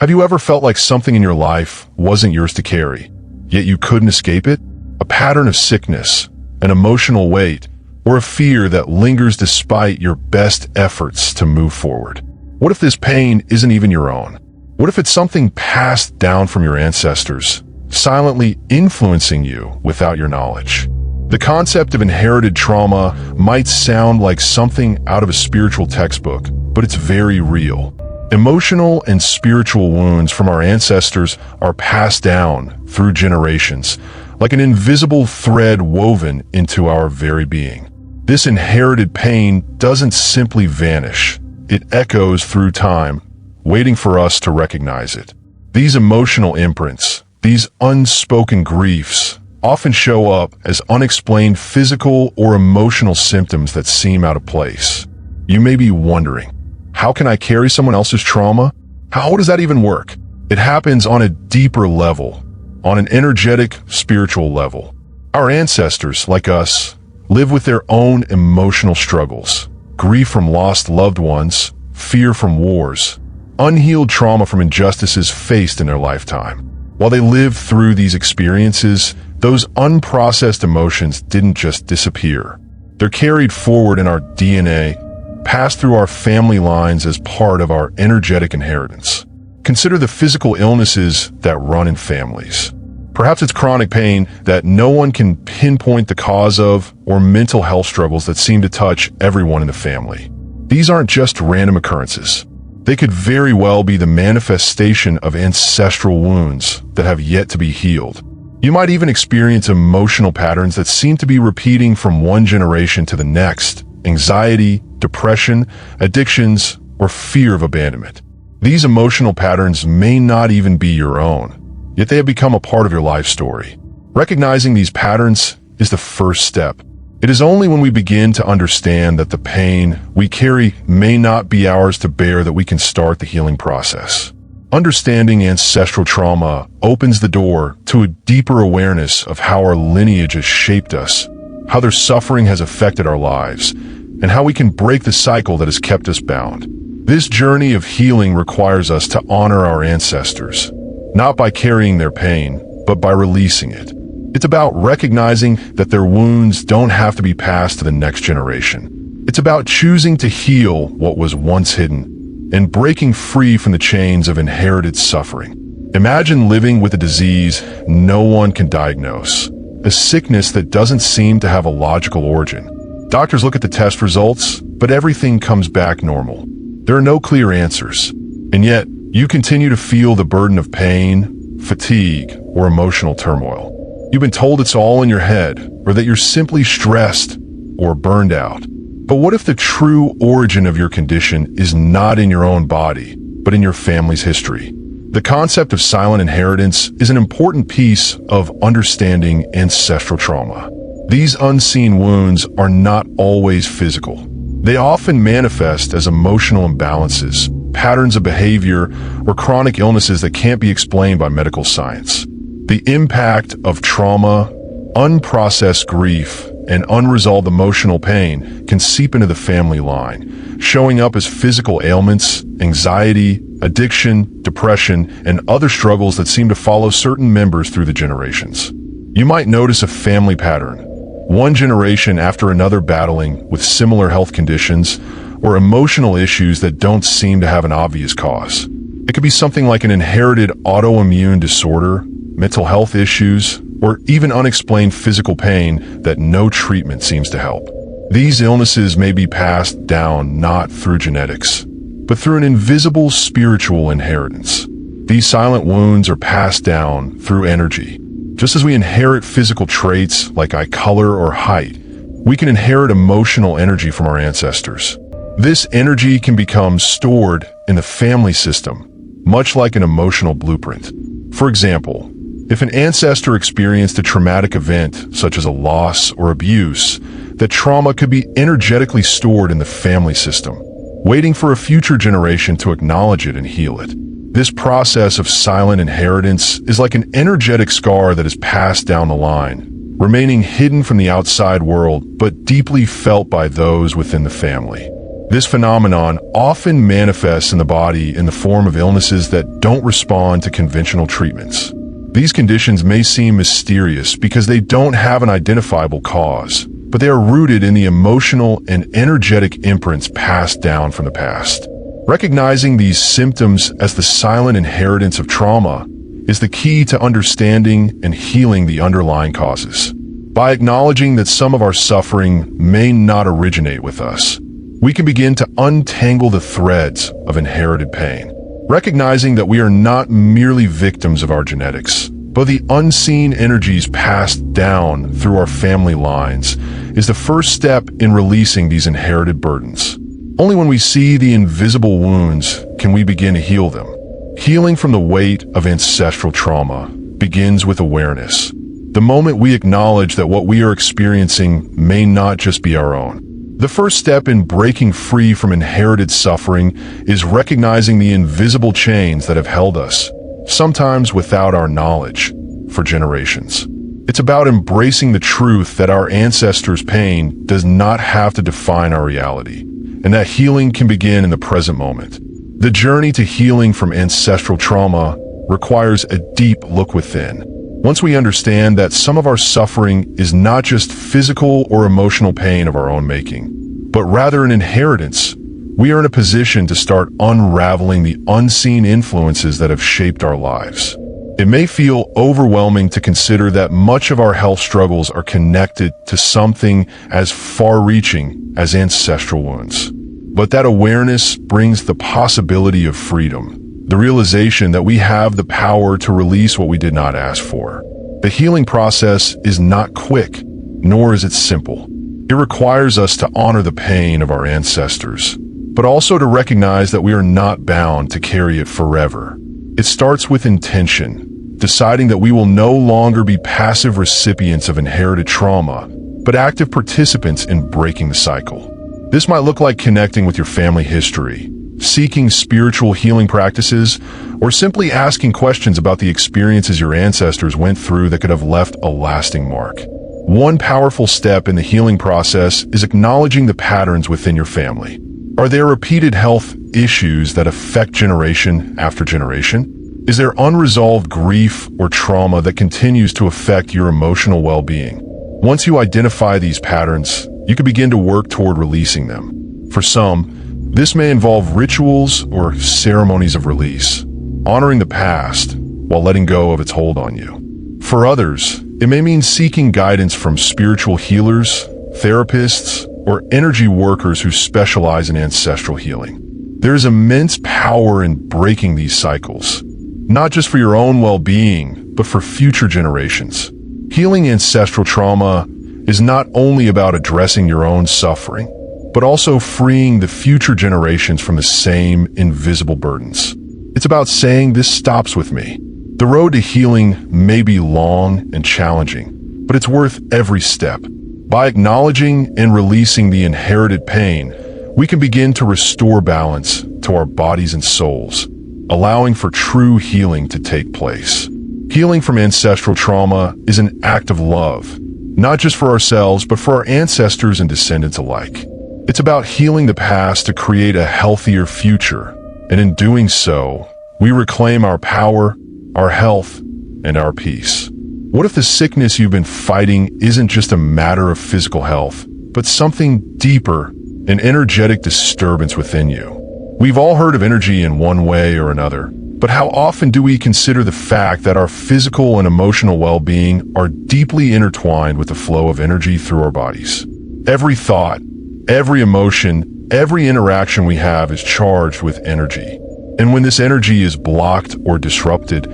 Have you ever felt like something in your life wasn't yours to carry, yet you couldn't escape it? A pattern of sickness, an emotional weight, or a fear that lingers despite your best efforts to move forward. What if this pain isn't even your own? What if it's something passed down from your ancestors, silently influencing you without your knowledge? The concept of inherited trauma might sound like something out of a spiritual textbook, but it's very real. Emotional and spiritual wounds from our ancestors are passed down through generations, like an invisible thread woven into our very being. This inherited pain doesn't simply vanish. It echoes through time, waiting for us to recognize it. These emotional imprints, these unspoken griefs, often show up as unexplained physical or emotional symptoms that seem out of place. You may be wondering, how can I carry someone else's trauma? How does that even work? It happens on a deeper level, on an energetic, spiritual level. Our ancestors, like us, live with their own emotional struggles, grief from lost loved ones, fear from wars, unhealed trauma from injustices faced in their lifetime. While they lived through these experiences, those unprocessed emotions didn't just disappear. They're carried forward in our DNA, passed through our family lines as part of our energetic inheritance. Consider the physical illnesses that run in families. Perhaps it's chronic pain that no one can pinpoint the cause of, or mental health struggles that seem to touch everyone in the family. These aren't just random occurrences. They could very well be the manifestation of ancestral wounds that have yet to be healed. You might even experience emotional patterns that seem to be repeating from one generation to the next: anxiety, depression, addictions, or fear of abandonment. These emotional patterns may not even be your own, yet they have become a part of your life story. Recognizing these patterns is the first step. It is only when we begin to understand that the pain we carry may not be ours to bear that we can start the healing process. Understanding ancestral trauma opens the door to a deeper awareness of how our lineage has shaped us, how their suffering has affected our lives, and how we can break the cycle that has kept us bound. This journey of healing requires us to honor our ancestors, not by carrying their pain, but by releasing it. It's about recognizing that their wounds don't have to be passed to the next generation. It's about choosing to heal what was once hidden and breaking free from the chains of inherited suffering. Imagine living with a disease no one can diagnose, a sickness that doesn't seem to have a logical origin. Doctors look at the test results, but everything comes back normal. There are no clear answers, and yet you continue to feel the burden of pain, fatigue, or emotional turmoil. You've been told it's all in your head, or that you're simply stressed or burned out. But what if the true origin of your condition is not in your own body, but in your family's history? The concept of silent inheritance is an important piece of understanding ancestral trauma. These unseen wounds are not always physical. They often manifest as emotional imbalances, patterns of behavior, or chronic illnesses that can't be explained by medical science. The impact of trauma, unprocessed grief, and unresolved emotional pain can seep into the family line, showing up as physical ailments, anxiety, addiction, depression, and other struggles that seem to follow certain members through the generations. You might notice a family pattern, one generation after another battling with similar health conditions or emotional issues that don't seem to have an obvious cause. It could be something like an inherited autoimmune disorder, mental health issues, or even unexplained physical pain that no treatment seems to help. These illnesses may be passed down not through genetics, but through an invisible spiritual inheritance. These silent wounds are passed down through energy. Just as we inherit physical traits like eye color or height, we can inherit emotional energy from our ancestors. This energy can become stored in the family system, much like an emotional blueprint. For example, if an ancestor experienced a traumatic event, such as a loss or abuse, that trauma could be energetically stored in the family system, waiting for a future generation to acknowledge it and heal it. This process of silent inheritance is like an energetic scar that is passed down the line, remaining hidden from the outside world, but deeply felt by those within the family. This phenomenon often manifests in the body in the form of illnesses that don't respond to conventional treatments. These conditions may seem mysterious because they don't have an identifiable cause, but they are rooted in the emotional and energetic imprints passed down from the past. Recognizing these symptoms as the silent inheritance of trauma is the key to understanding and healing the underlying causes. By acknowledging that some of our suffering may not originate with us, we can begin to untangle the threads of inherited pain. Recognizing that we are not merely victims of our genetics, but the unseen energies passed down through our family lines is the first step in releasing these inherited burdens. Only when we see the invisible wounds can we begin to heal them. Healing from the weight of ancestral trauma begins with awareness. The moment we acknowledge that what we are experiencing may not just be our own. The first step in breaking free from inherited suffering is recognizing the invisible chains that have held us, sometimes without our knowledge, for generations. It's about embracing the truth that our ancestors' pain does not have to define our reality, and that healing can begin in the present moment. The journey to healing from ancestral trauma requires a deep look within. Once we understand that some of our suffering is not just physical or emotional pain of our own making, but rather an inheritance, we are in a position to start unraveling the unseen influences that have shaped our lives. It may feel overwhelming to consider that much of our health struggles are connected to something as far-reaching as ancestral wounds. But that awareness brings the possibility of freedom. The realization that we have the power to release what we did not ask for. The healing process is not quick, nor is it simple. It requires us to honor the pain of our ancestors, but also to recognize that we are not bound to carry it forever. It starts with intention, deciding that we will no longer be passive recipients of inherited trauma, but active participants in breaking the cycle. This might look like connecting with your family history, seeking spiritual healing practices, or simply asking questions about the experiences your ancestors went through that could have left a lasting mark. One powerful step in the healing process is acknowledging the patterns within your family. Are there repeated health issues that affect generation after generation? Is there unresolved grief or trauma that continues to affect your emotional well-being? Once you identify these patterns, you can begin to work toward releasing them. For some, this may involve rituals or ceremonies of release, honoring the past while letting go of its hold on you. For others, it may mean seeking guidance from spiritual healers, therapists, or energy workers who specialize in ancestral healing. There is immense power in breaking these cycles, not just for your own well-being, but for future generations. Healing ancestral trauma is not only about addressing your own suffering, but also freeing the future generations from the same invisible burdens. It's about saying, "This stops with me." The road to healing may be long and challenging, but it's worth every step. By acknowledging and releasing the inherited pain, we can begin to restore balance to our bodies and souls, allowing for true healing to take place. Healing from ancestral trauma is an act of love, not just for ourselves, but for our ancestors and descendants alike. It's about healing the past to create a healthier future, and in doing so, we reclaim our power, our health, and our peace. What if the sickness you've been fighting isn't just a matter of physical health, but something deeper, an energetic disturbance within you? We've all heard of energy in one way or another, but how often do we consider the fact that our physical and emotional well-being are deeply intertwined with the flow of energy through our bodies? Every thought, every emotion, every interaction we have is charged with energy. And when this energy is blocked or disrupted,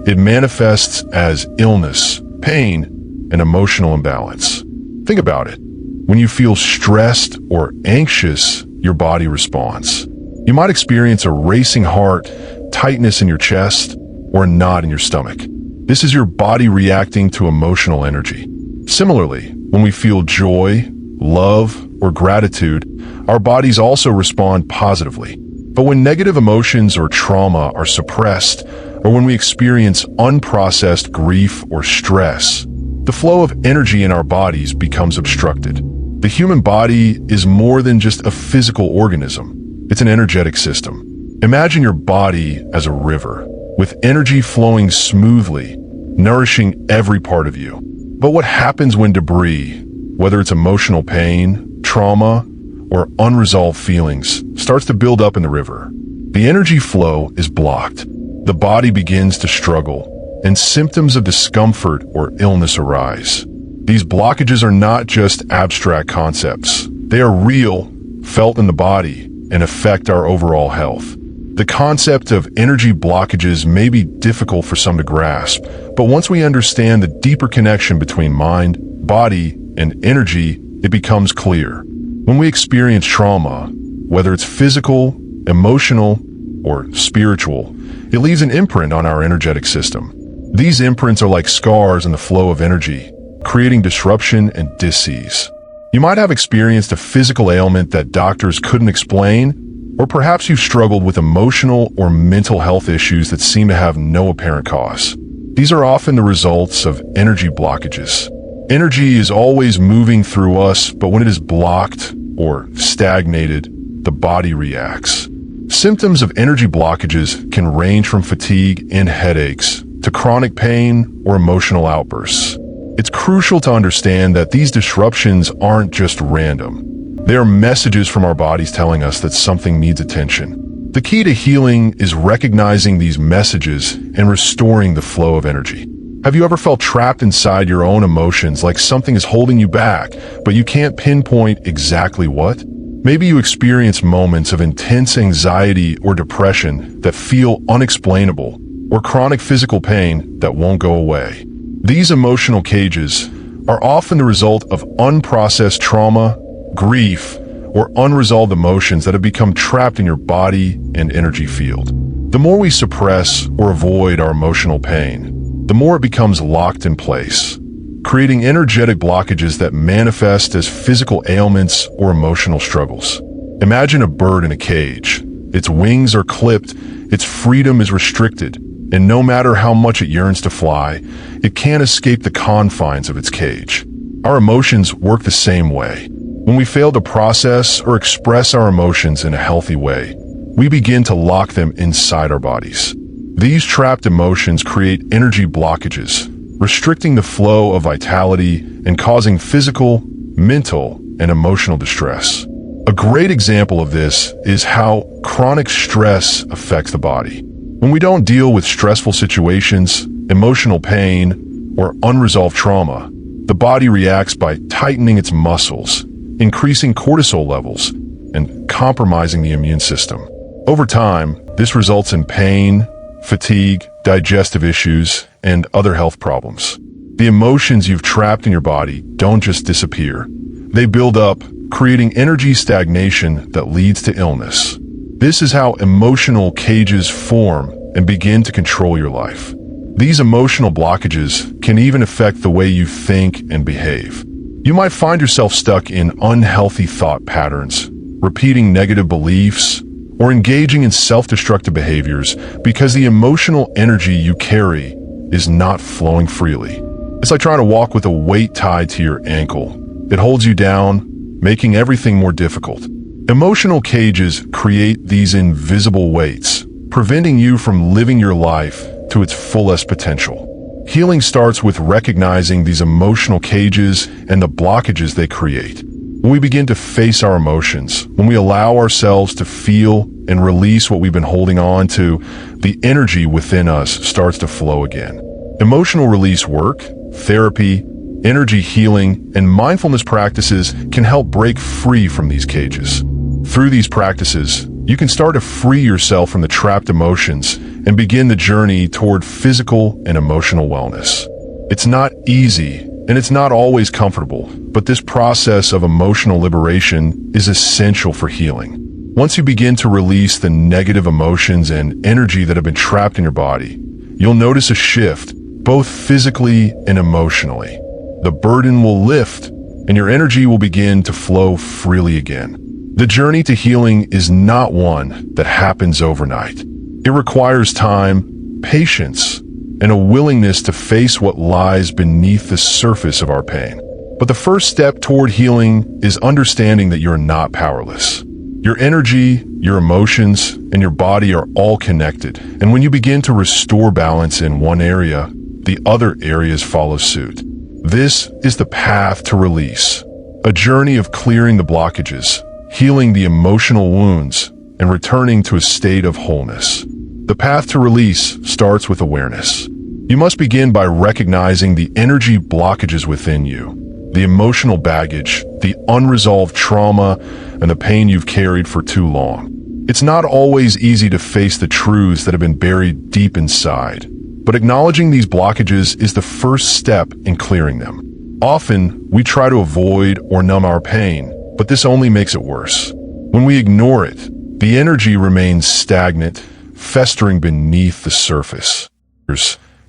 it manifests as illness, pain, and emotional imbalance. Think about it. When you feel stressed or anxious, your body responds. You might experience a racing heart, tightness in your chest, or a knot in your stomach. This is your body reacting to emotional energy. Similarly, when we feel joy, love, or gratitude, our bodies also respond positively. But when negative emotions or trauma are suppressed, or when we experience unprocessed grief or stress, the flow of energy in our bodies becomes obstructed. The The human body is more than just a physical organism. It's an energetic system. Imagine your body as a river, with energy flowing smoothly, nourishing every part of you. But what happens when debris, whether it's emotional pain, trauma, or unresolved feelings, starts to build up in the river? The energy flow is blocked. The body begins to struggle, and symptoms of discomfort or illness arise. These blockages are not just abstract concepts. They are real, felt in the body, and affect our overall health. The concept of energy blockages may be difficult for some to grasp, but once we understand the deeper connection between mind, body, and energy, it becomes clear. When we experience trauma, whether it's physical, emotional, or spiritual, it leaves an imprint on our energetic system. These imprints are like scars in the flow of energy, creating disruption and dis-ease. You might have experienced a physical ailment that doctors couldn't explain, or perhaps you've struggled with emotional or mental health issues that seem to have no apparent cause. These are often the results of energy blockages. Energy is always moving through us, but when it is blocked or stagnated, the body reacts. Symptoms of energy blockages can range from fatigue and headaches to chronic pain or emotional outbursts. It's crucial to understand that these disruptions aren't just random. They are messages from our bodies telling us that something needs attention. The key to healing is recognizing these messages and restoring the flow of energy. Have you ever felt trapped inside your own emotions, like something is holding you back, but you can't pinpoint exactly what? Maybe you experience moments of intense anxiety or depression that feel unexplainable, or chronic physical pain that won't go away. These emotional cages are often the result of unprocessed trauma, grief, or unresolved emotions that have become trapped in your body and energy field. The more we suppress or avoid our emotional pain, the more it becomes locked in place, creating energetic blockages that manifest as physical ailments or emotional struggles. Imagine a bird in a cage. Its wings are clipped, its freedom is restricted, and no matter how much it yearns to fly, it can't escape the confines of its cage. Our emotions work the same way. When we fail to process or express our emotions in a healthy way, we begin to lock them inside our bodies. These trapped emotions create energy blockages, restricting the flow of vitality and causing physical, mental, and emotional distress. A great example of this is how chronic stress affects the body. When we don't deal with stressful situations, emotional pain, or unresolved trauma, the body reacts by tightening its muscles, increasing cortisol levels, and compromising the immune system. Over time, this results in pain, fatigue, digestive issues, and other health problems. The emotions you've trapped in your body don't just disappear. They build up, creating energy stagnation that leads to illness. This is how emotional cages form and begin to control your life. These emotional blockages can even affect the way you think and behave. You might find yourself stuck in unhealthy thought patterns, repeating negative beliefs, or engaging in self-destructive behaviors because the emotional energy you carry is not flowing freely. It's like trying to walk with a weight tied to your ankle. It holds you down, making everything more difficult. Emotional cages create these invisible weights, preventing you from living your life to its fullest potential. Healing starts with recognizing these emotional cages and the blockages they create. When we begin to face our emotions, when we allow ourselves to feel and release what we've been holding on to, the energy within us starts to flow again. Emotional release work, therapy, energy healing, and mindfulness practices can help break free from these cages. Through these practices, you can start to free yourself from the trapped emotions and begin the journey toward physical and emotional wellness. It's not easy, and it's not always comfortable, but this process of emotional liberation is essential for healing. Once you begin to release the negative emotions and energy that have been trapped in your body, you'll notice a shift, both physically and emotionally. The burden will lift, and your energy will begin to flow freely again. The journey to healing is not one that happens overnight. It requires time, patience, and a willingness to face what lies beneath the surface of our pain. But the first step toward healing is understanding that you're not powerless. Your energy, your emotions, and your body are all connected. And when you begin to restore balance in one area, the other areas follow suit. This is the path to release, a journey of clearing the blockages, healing the emotional wounds, and returning to a state of wholeness. The path to release starts with awareness. You must begin by recognizing the energy blockages within you, the emotional baggage, the unresolved trauma, and the pain you've carried for too long. It's not always easy to face the truths that have been buried deep inside, but acknowledging these blockages is the first step in clearing them. Often, we try to avoid or numb our pain, but this only makes it worse. When we ignore it, the energy remains stagnant, festering beneath the surface.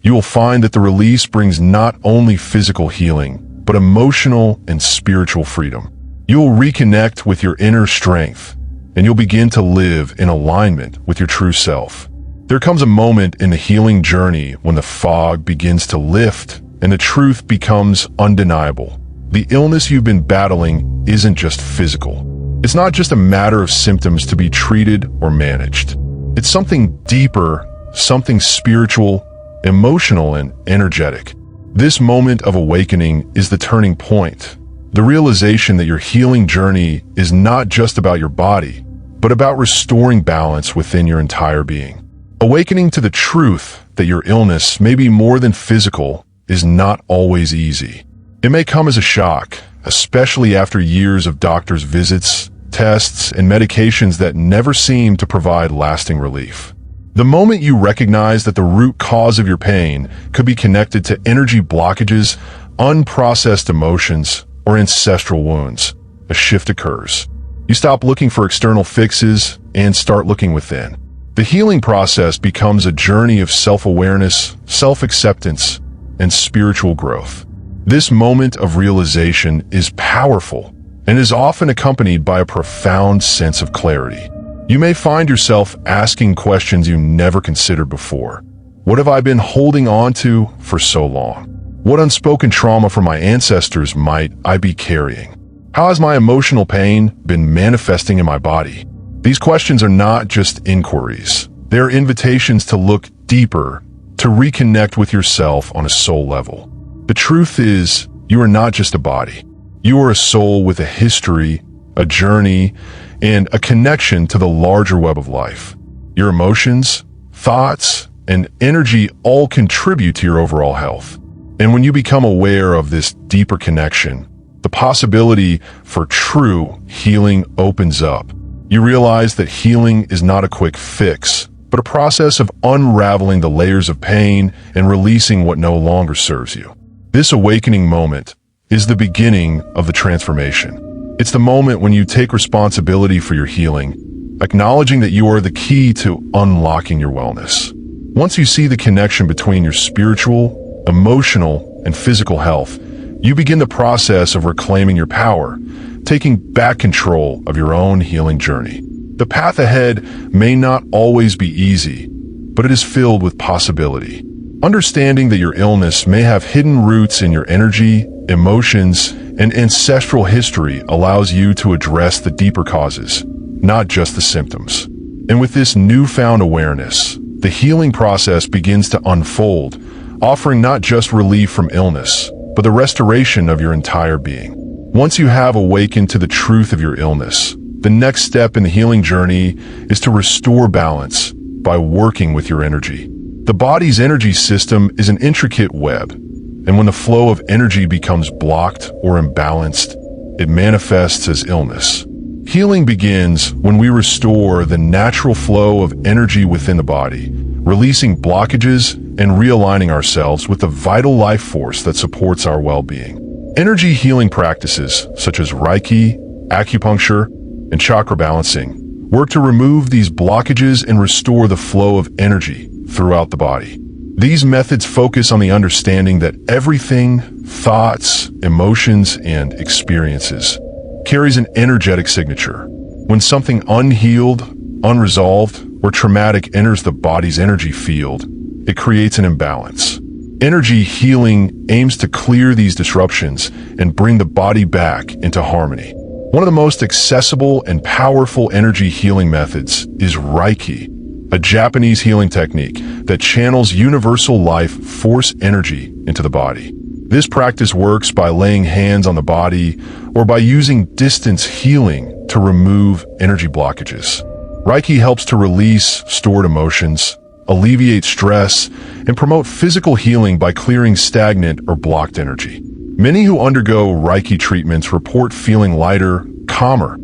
You will find that the release brings not only physical healing, but emotional and spiritual freedom. You'll reconnect with your inner strength, and you'll begin to live in alignment with your true self. There comes a moment in the healing journey when the fog begins to lift and the truth becomes undeniable. The illness you've been battling isn't just physical. It's not just a matter of symptoms to be treated or managed. It's something deeper, something spiritual, emotional, and energetic. This moment of awakening is the turning point, the realization that your healing journey is not just about your body, but about restoring balance within your entire being. Awakening to the truth that your illness may be more than physical is not always easy. It may come as a shock, especially after years of doctors' visits, tests, and medications that never seem to provide lasting relief. The moment you recognize that the root cause of your pain could be connected to energy blockages, unprocessed emotions, or ancestral wounds, a shift occurs. You stop looking for external fixes and start looking within. The healing process becomes a journey of self-awareness, self-acceptance, and spiritual growth. This moment of realization is powerful and is often accompanied by a profound sense of clarity. You may find yourself asking questions you never considered before. What have I been holding on to for so long? What unspoken trauma from my ancestors might I be carrying? How has my emotional pain been manifesting in my body? These questions are not just inquiries. They are invitations to look deeper, to reconnect with yourself on a soul level. The truth is, you are not just a body. You are a soul with a history, a journey, and a connection to the larger web of life. Your emotions, thoughts, and energy all contribute to your overall health. And when you become aware of this deeper connection, the possibility for true healing opens up. You realize that healing is not a quick fix, but a process of unraveling the layers of pain and releasing what no longer serves you. This awakening moment is the beginning of the transformation. It's the moment when you take responsibility for your healing, acknowledging that you are the key to unlocking your wellness. Once you see the connection between your spiritual, emotional, and physical health, you begin the process of reclaiming your power, taking back control of your own healing journey. The path ahead may not always be easy, but it is filled with possibility. Understanding that your illness may have hidden roots in your energy, emotions, and ancestral history allows you to address the deeper causes, not just the symptoms. And with this newfound awareness, the healing process begins to unfold, offering not just relief from illness, but the restoration of your entire being. Once you have awakened to the truth of your illness, the next step in the healing journey is to restore balance by working with your energy. The body's energy system is an intricate web, and when the flow of energy becomes blocked or imbalanced, it manifests as illness. Healing begins when we restore the natural flow of energy within the body, releasing blockages and realigning ourselves with the vital life force that supports our well-being. Energy healing practices such as Reiki, acupuncture, and chakra balancing work to remove these blockages and restore the flow of energy throughout the body. These methods focus on the understanding that everything, thoughts, emotions, and experiences, carries an energetic signature. When something unhealed, unresolved, or traumatic enters the body's energy field, it creates an imbalance. Energy healing aims to clear these disruptions and bring the body back into harmony. One of the most accessible and powerful energy healing methods is Reiki, a Japanese healing technique that channels universal life force energy into the body. This practice works by laying hands on the body or by using distance healing to remove energy blockages. Reiki helps to release stored emotions, alleviate stress, and promote physical healing by clearing stagnant or blocked energy. Many who undergo Reiki treatments report feeling lighter, calmer,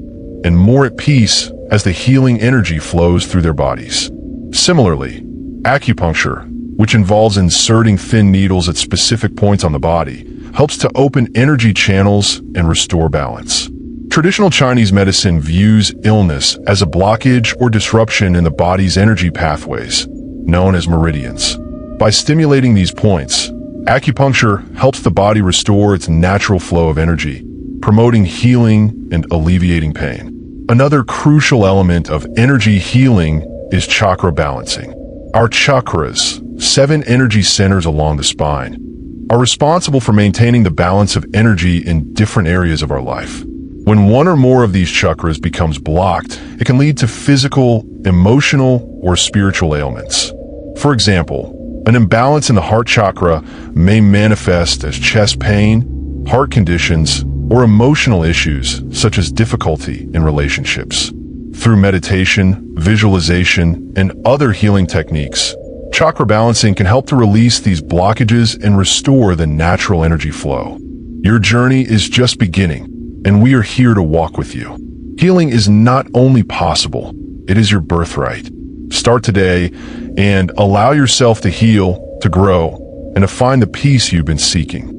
and more at peace as the healing energy flows through their bodies. Similarly, acupuncture, which involves inserting thin needles at specific points on the body, helps to open energy channels and restore balance. Traditional Chinese medicine views illness as a blockage or disruption in the body's energy pathways, known as meridians. By stimulating these points, acupuncture helps the body restore its natural flow of energy, promoting healing and alleviating pain. Another crucial element of energy healing is chakra balancing. Our chakras, 7 energy centers along the spine, are responsible for maintaining the balance of energy in different areas of our life. When one or more of these chakras becomes blocked, it can lead to physical, emotional, or spiritual ailments. For example, an imbalance in the heart chakra may manifest as chest pain, heart conditions, or emotional issues such as difficulty in relationships. Through meditation, visualization, and other healing techniques, chakra balancing can help to release these blockages and restore the natural energy flow. Your journey is just beginning, and we are here to walk with you. Healing is not only possible, it is your birthright. Start today and allow yourself to heal, to grow, and to find the peace you've been seeking.